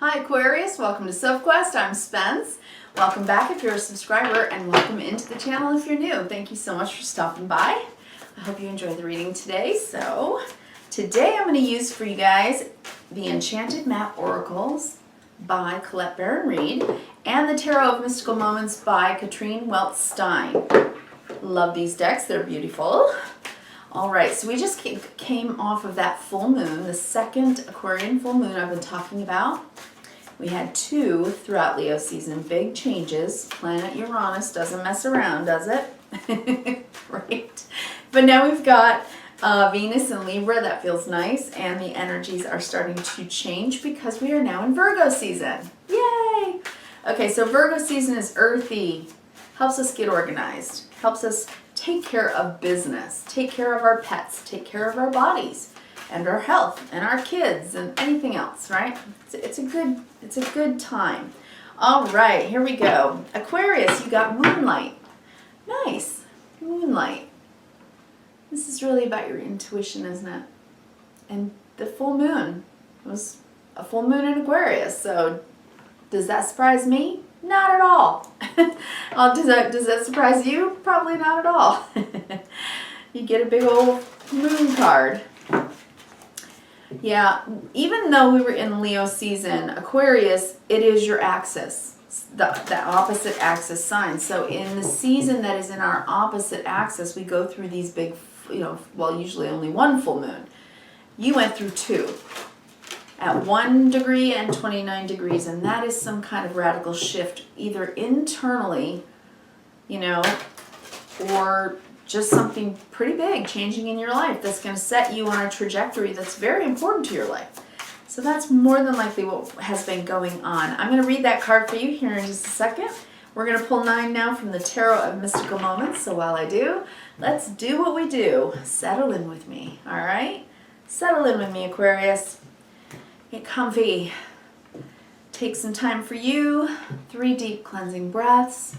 Hi Aquarius, welcome to Sophquest. I'm Spence. Welcome back if you're a subscriber, and welcome into the channel if you're new. Thank you so much for stopping by. I hope you enjoyed the reading today. So today I'm going to use for you guys the Enchanted Map Oracles by Colette Baron-Reid and the Tarot of Mystical Moments by Katrine Welch-Stein. Love these decks, they're beautiful. All right, so we just came off of that full moon, the second Aquarian full moon I've been talking about. We had two throughout Leo season, big changes. Planet Uranus doesn't mess around, does it? Right. But now we've got Venus in Libra. That feels nice, and the energies are starting to change because we are now in Virgo season. Yay! Okay, so Virgo season is earthy, helps us get organized, helps us take care of business, take care of our pets, take care of our bodies and our health and our kids and anything else, right? It's a good time. All right, here we go. Aquarius, you got moonlight. Nice, moonlight. This is really about your intuition, isn't it? And the full moon was a full moon in Aquarius, so does that surprise me? Not at all. Does that surprise you? Probably not at all. You get a big old moon card. Yeah, even though we were in Leo season, Aquarius, it is your axis, the opposite axis sign. So in the season that is in our opposite axis, we go through these big, well, usually only one full moon. You went through two. At 1 degree and 29 degrees, and that is some kind of radical shift, either internally, or just something pretty big changing in your life that's going to set you on a trajectory that's very important to your life. So that's more than likely what has been going on. I'm going to read that card for you here in just a second. We're going to pull 9 now from the Tarot of Mystical Moments. So while I do, let's do what we do. Settle in with me, all right? Settle in with me, Aquarius. Get comfy. Take some time for you. 3 deep cleansing breaths.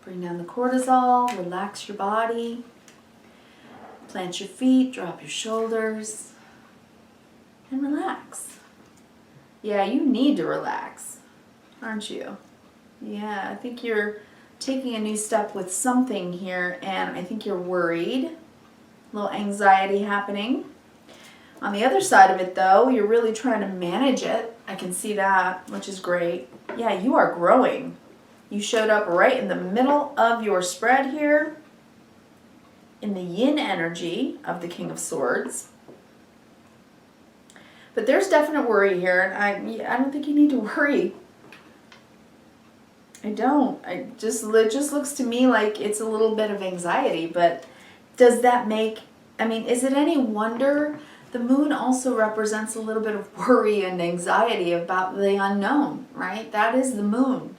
Bring down the cortisol. Relax your body. Plant your feet. Drop your shoulders. And relax. Yeah, you need to relax, aren't you? Yeah, I think you're taking a new step with something here, and I think you're worried. A little anxiety happening. On the other side of it, though, you're really trying to manage it. I can see that, which is great. Yeah, you are growing. You showed up right in the middle of your spread here in the yin energy of the King of Swords. But there's definite worry here, and I don't think you need to worry. I don't. It just looks to me like it's a little bit of anxiety, but does that make, is it any wonder? The moon also represents a little bit of worry and anxiety about the unknown, right? That is the moon.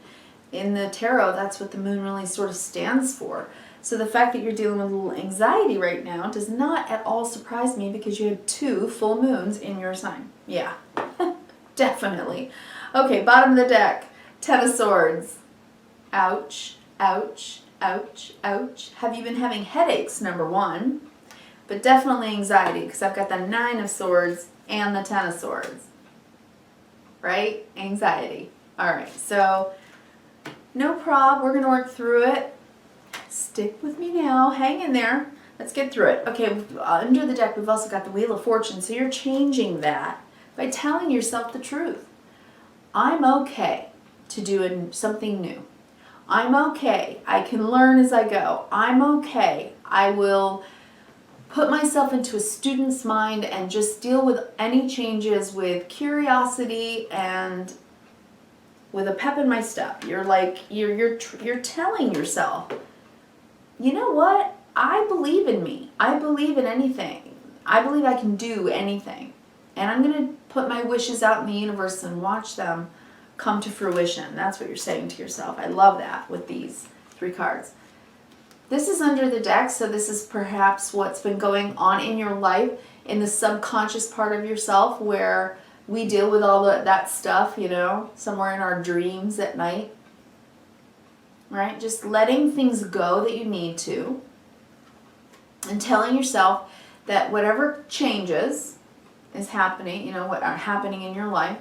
In the tarot, that's what the moon really sort of stands for. So the fact that you're dealing with a little anxiety right now does not at all surprise me, because you had 2 full moons in your sign. Yeah, definitely. Okay, bottom of the deck, 10 of Swords. Ouch, ouch, ouch, ouch. Have you been having headaches, number 1? But definitely anxiety, because I've got the 9 of Swords and the 10 of Swords. Right? Anxiety. All right, so no prob. We're going to work through it. Stick with me now. Hang in there. Let's get through it. Okay, under the deck, we've also got the Wheel of Fortune. So you're changing that by telling yourself the truth. I'm okay to do something new. I'm okay. I can learn as I go. I'm okay. I will put myself into a student's mind and just deal with any changes with curiosity and with a pep in my step. You're like, you're telling yourself, you know what? I believe in me. I believe in anything. I believe I can do anything. And I'm going to put my wishes out in the universe and watch them come to fruition. That's what you're saying to yourself. I love that with these 3 cards. This is under the deck, so this is perhaps what's been going on in your life, in the subconscious part of yourself, where we deal with all that stuff, somewhere in our dreams at night. Right? Just letting things go that you need to, and telling yourself that whatever changes, is happening, what are happening in your life,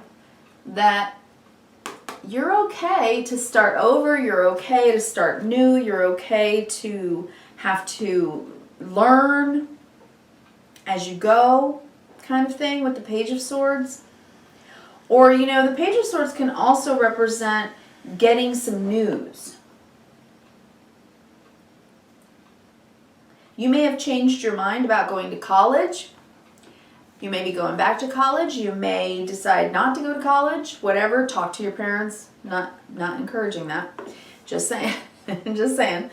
that you're okay to start over, you're okay to start new, you're okay to have to learn as you go, kind of thing with the Page of Swords. Or, the Page of Swords can also represent getting some news. You may have changed your mind about going to college. You may be going back to college. You may decide not to go to college. Whatever. Talk to your parents. Not encouraging that. Just saying. Just saying.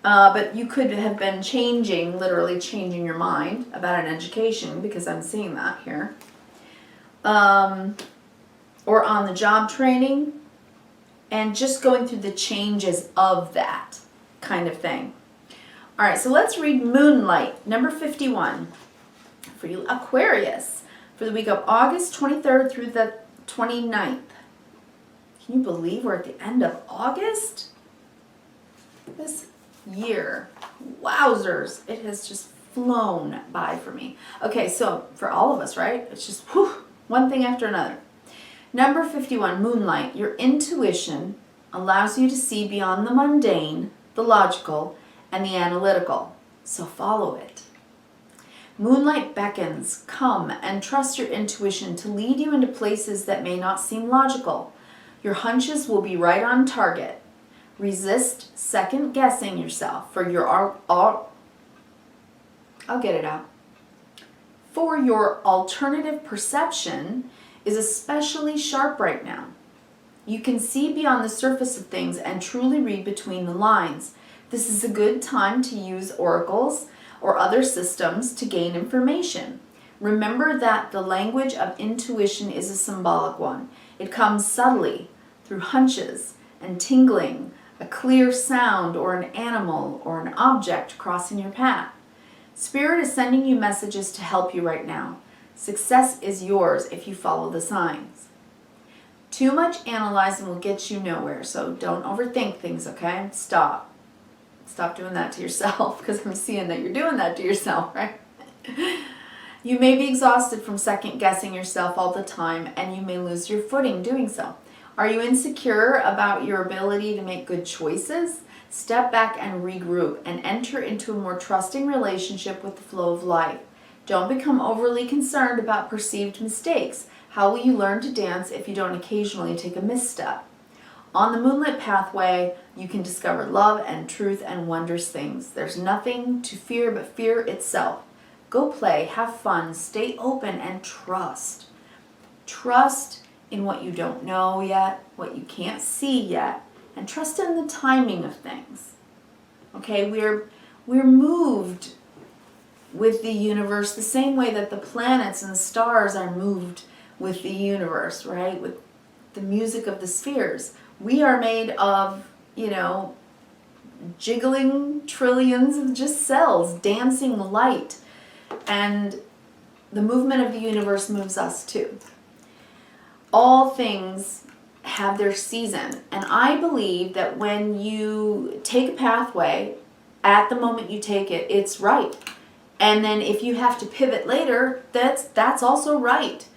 But you could have been literally changing your mind about an education, because I'm seeing that here. Or on the job training, and just going through the changes of that kind of thing. All right, so let's read Moonlight, number 51, for you Aquarius, for the week of August 23rd through the 29th. Can you believe we're at the end of August? This year, wowzers, it has just flown by for me. Okay, so for all of us, right? It's just one thing after another. Number 51, Moonlight. Your intuition allows you to see beyond the mundane, the logical, and the analytical. So follow it. Moonlight beckons. Come and trust your intuition to lead you into places that may not seem logical. Your hunches will be right on target. Resist second-guessing yourself for your I'll get it out. For your alternative perception is especially sharp right now. You can see beyond the surface of things and truly read between the lines. This is a good time to use oracles or other systems to gain information. Remember that the language of intuition is a symbolic one. It comes subtly through hunches and tingling, a clear sound or an animal or an object crossing your path. Spirit is sending you messages to help you right now. Success is yours if you follow the signs. Too much analyzing will get you nowhere, so don't overthink things, okay? Stop. Stop doing that to yourself, because I'm seeing that you're doing that to yourself, right? You may be exhausted from second-guessing yourself all the time, and you may lose your footing doing so. Are you insecure about your ability to make good choices? Step back and regroup and enter into a more trusting relationship with the flow of life. Don't become overly concerned about perceived mistakes. How will you learn to dance if you don't occasionally take a misstep? On the moonlit pathway, you can discover love and truth and wondrous things. There's nothing to fear but fear itself. Go play, have fun, stay open, and trust. Trust in what you don't know yet, what you can't see yet, and trust in the timing of things. Okay, we're moved with the universe the same way that the planets and the stars are moved with the universe, right? With the music of the spheres. We are made of, jiggling trillions of just cells, dancing light. And the movement of the universe moves us too. All things have their season. And I believe that when you take a pathway, at the moment you take it, it's right. And then if you have to pivot later, that's also right.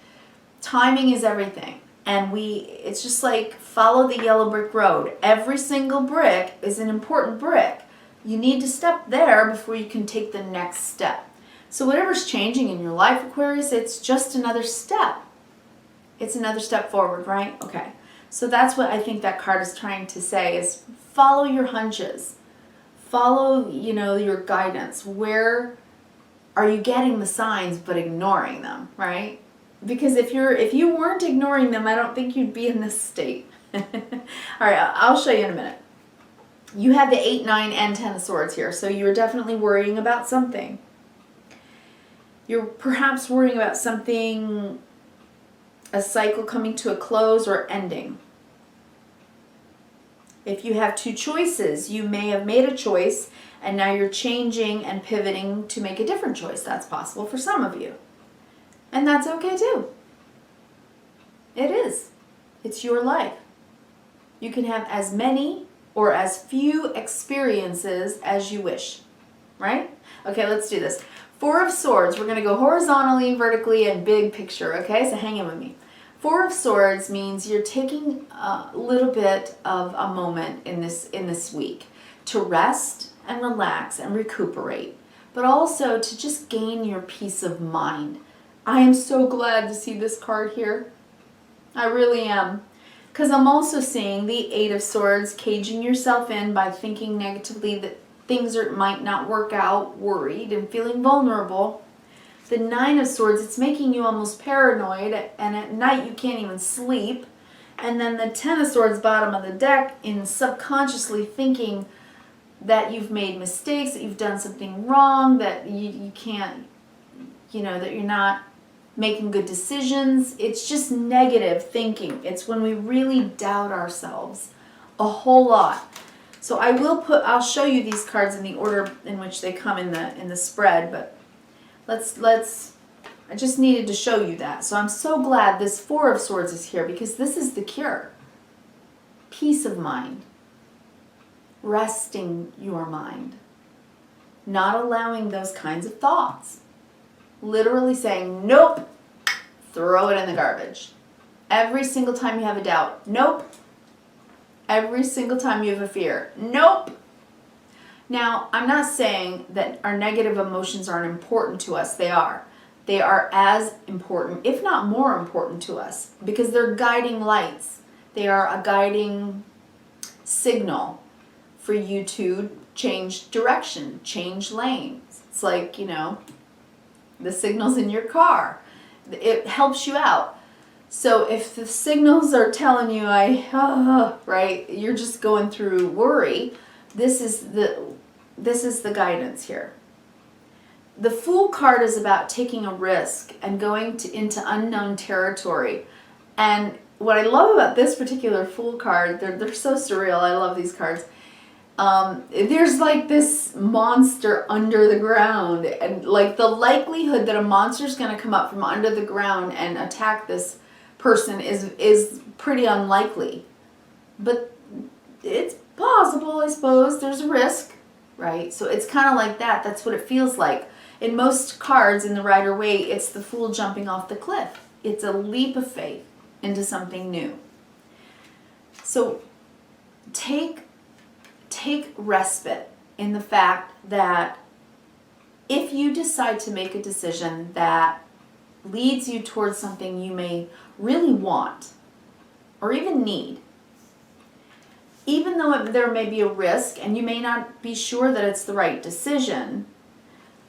Timing is everything. And it's just like follow the yellow brick road. Every single brick is an important brick. You need to step there before you can take the next step. So whatever's changing in your life, Aquarius, it's just another step. It's another step forward, right? Okay. So that's what I think that card is trying to say, is follow your hunches. Follow, your guidance. Where are you getting the signs but ignoring them, right? Because if you weren't ignoring them, I don't think you'd be in this state. All right, I'll show you in a minute. You have the 8, 9, and 10 of Swords here, so you're definitely worrying about something. You're perhaps worrying about something, a cycle coming to a close or ending. If you have 2 choices, you may have made a choice and now you're changing and pivoting to make a different choice. That's possible for some of you. And that's okay too. It is. It's your life. You can have as many or as few experiences as you wish. Right? Okay, let's do this. Four of Swords. We're going to go horizontally, vertically, and big picture, okay? So hang in with me. Four of Swords means you're taking a little bit of a moment in this week to rest and relax and recuperate, but also to just gain your peace of mind. I am so glad to see this card here. I really am. Because I'm also seeing the Eight of Swords, caging yourself in by thinking negatively that things might not work out, worried and feeling vulnerable. The Nine of Swords, it's making you almost paranoid, and at night you can't even sleep. And then the Ten of Swords, bottom of the deck, in subconsciously thinking that you've made mistakes, that you've done something wrong, that you can't, that you're not making good decisions. It's just negative thinking. It's when we really doubt ourselves a whole lot. So I'll show you these cards in the order in which they come in the spread, but I just needed to show you that. So I'm so glad this Four of Swords is here, because this is the cure. Peace of mind. Resting your mind. Not allowing those kinds of thoughts. Literally saying, nope, throw it in the garbage. Every single time you have a doubt, nope. Every single time you have a fear, nope. Now, I'm not saying that our negative emotions aren't important to us. They are. They are as important, if not more important to us, because they're guiding lights. They are a guiding signal for you to change direction, change lanes. It's like, the signals in your car. It helps you out. So if the signals are telling you, right, you're just going through worry, this is the guidance here. The Fool card is about taking a risk and going into unknown territory. And what I love about this particular Fool card, they're so surreal. I love these cards. There's like this monster under the ground, and like the likelihood that a monster is going to come up from under the ground and attack this person is pretty unlikely, but it's possible, I suppose. There's a risk, right? So it's kind of like that. That's what it feels like. In most cards in the Rider-Waite, it's the Fool jumping off the cliff. It's a leap of faith into something new. So take respite in the fact that if you decide to make a decision that leads you towards something you may really want or even need, even though there may be a risk and you may not be sure that it's the right decision,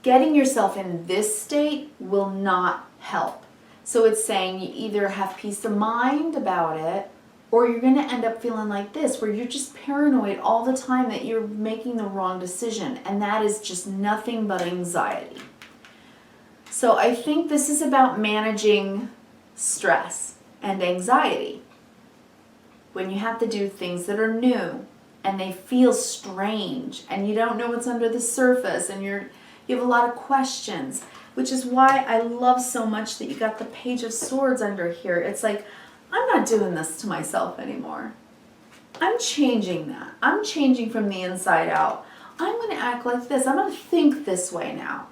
getting yourself in this state will not help. So it's saying you either have peace of mind about it, or you're going to end up feeling like this, where you're just paranoid all the time that you're making the wrong decision, and that is just nothing but anxiety. So I think this is about managing stress and anxiety. When you have to do things that are new and they feel strange and you don't know what's under the surface and you have a lot of questions, which is why I love so much that you got the Page of Swords under here. It's like, I'm not doing this to myself anymore. I'm changing that. I'm changing from the inside out. I'm going to act like this. I'm going to think this way now.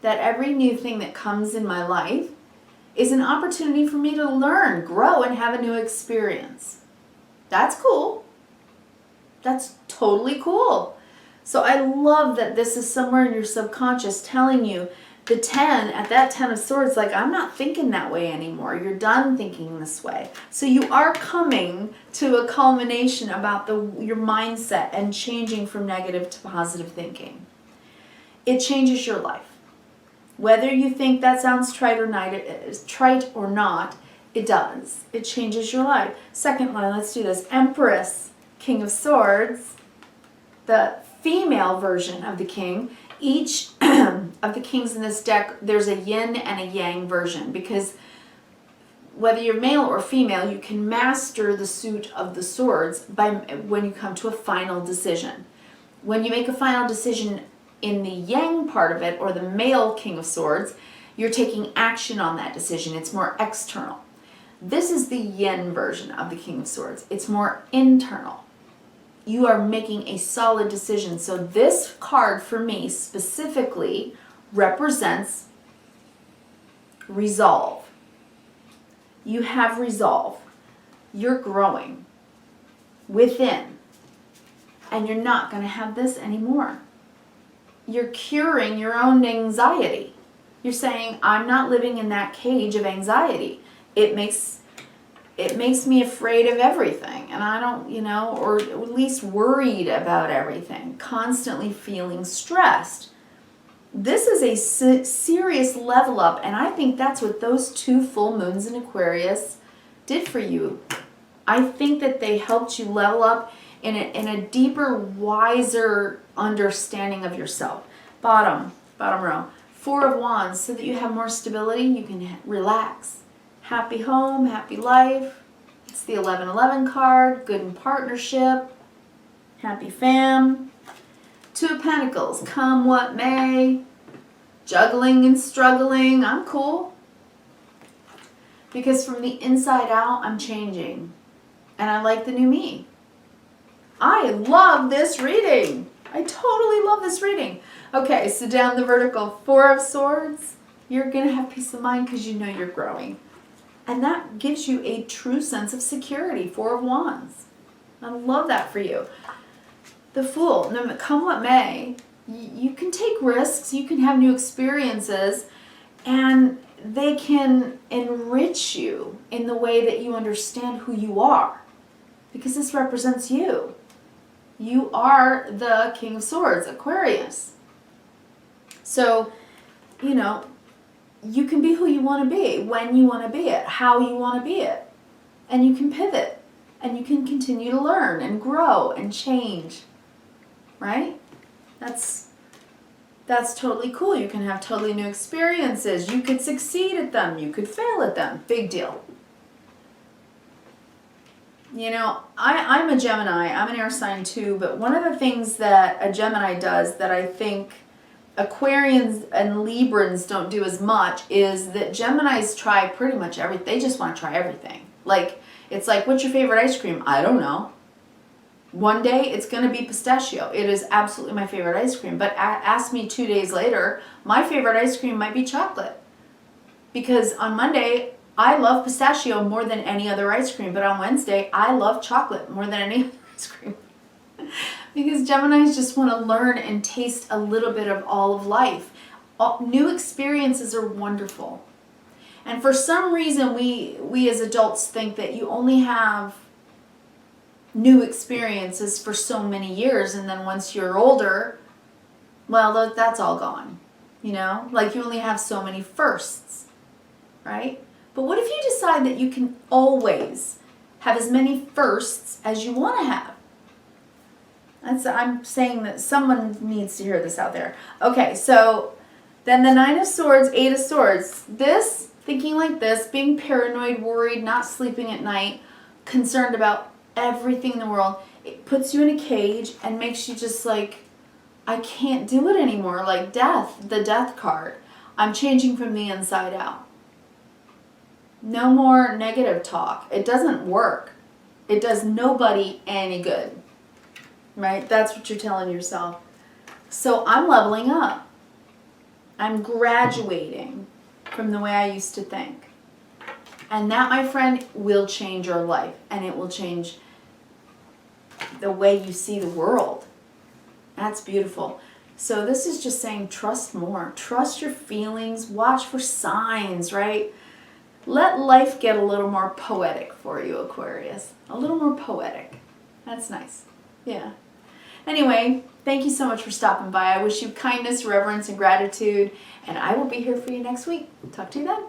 That every new thing that comes in my life is an opportunity for me to learn, grow, and have a new experience. That's cool. That's totally cool. So I love that this is somewhere in your subconscious telling you, the 10, at that 10 of Swords, like, I'm not thinking that way anymore. You're done thinking this way. So you are coming to a culmination about your mindset and changing from negative to positive thinking. It changes your life. Whether you think that sounds trite or not, it does. It changes your life. Second line, let's do this. Empress, King of Swords, the female version of the king. Each of the kings in this deck, there's a yin and a yang version, because whether you're male or female, you can master the suit of the swords when you come to a final decision. When you make a final decision in the yang part of it, or the male King of Swords, you're taking action on that decision. It's more external. This is the yin version of the King of Swords. It's more internal. You are making a solid decision. So this card for me specifically represents resolve. You have resolve. You're growing within. And you're not going to have this anymore. You're curing your own anxiety. You're saying, I'm not living in that cage of anxiety. It makes me afraid of everything. And I don't, or at least worried about everything. Constantly feeling stressed. This is a serious level up. And I think that's what those 2 full moons in Aquarius did for you. I think that they helped you level up in a deeper, wiser understanding of yourself. Bottom row. 4 of Wands, so that you have more stability, you can relax. Happy home, happy life. It's the 1111 card, good in partnership, happy fam. 2 of Pentacles, come what may. Juggling and struggling, I'm cool. Because from the inside out, I'm changing. And I like the new me. I love this reading. I totally love this reading. Okay, so down the vertical, 4 of Swords. You're going to have peace of mind because you know you're growing. And that gives you a true sense of security. 4 of Wands. I love that for you. The Fool. No, come what may, you can take risks. You can have new experiences. And they can enrich you in the way that you understand who you are. Because this represents you. You are the King of Swords, Aquarius. So, you can be who you want to be, when you want to be it, how you want to be it. And you can pivot. And you can continue to learn and grow and change. Right? That's totally cool. You can have totally new experiences. You could succeed at them. You could fail at them. Big deal. I'm a Gemini. I'm an air sign too, but one of the things that a Gemini does that I think Aquarians and Librans don't do as much is that Geminis try pretty much everything. They just want to try everything. It's like, what's your favorite ice cream? I don't know. One day it's going to be pistachio. It is absolutely my favorite ice cream. But ask me 2 days later, my favorite ice cream might be chocolate. Because on Monday, I love pistachio more than any other ice cream, but on Wednesday, I love chocolate more than any other ice cream. Because Geminis just want to learn and taste a little bit of all of life. New experiences are wonderful. And for some reason, we as adults think that you only have new experiences for so many years, and then once you're older, well, that's all gone. Like you only have so many firsts, right? But what if you decide that you can always have as many firsts as you want to have? I'm saying that someone needs to hear this out there. Okay, so then the 9 of Swords, 8 of Swords. This, thinking like this, being paranoid, worried, not sleeping at night, concerned about everything in the world, it puts you in a cage and makes you just like, I can't do it anymore. Like death, the death card. I'm changing from the inside out. No more negative talk. It doesn't work. It does nobody any good. Right? That's what you're telling yourself. So I'm leveling up. I'm graduating from the way I used to think. And that, my friend, will change your life. And it will change the way you see the world. That's beautiful. So this is just saying trust more. Trust your feelings. Watch for signs, right? Let life get a little more poetic for you, Aquarius. A little more poetic. That's nice. Yeah. Anyway, thank you so much for stopping by. I wish you kindness, reverence, and gratitude. And I will be here for you next week. Talk to you then.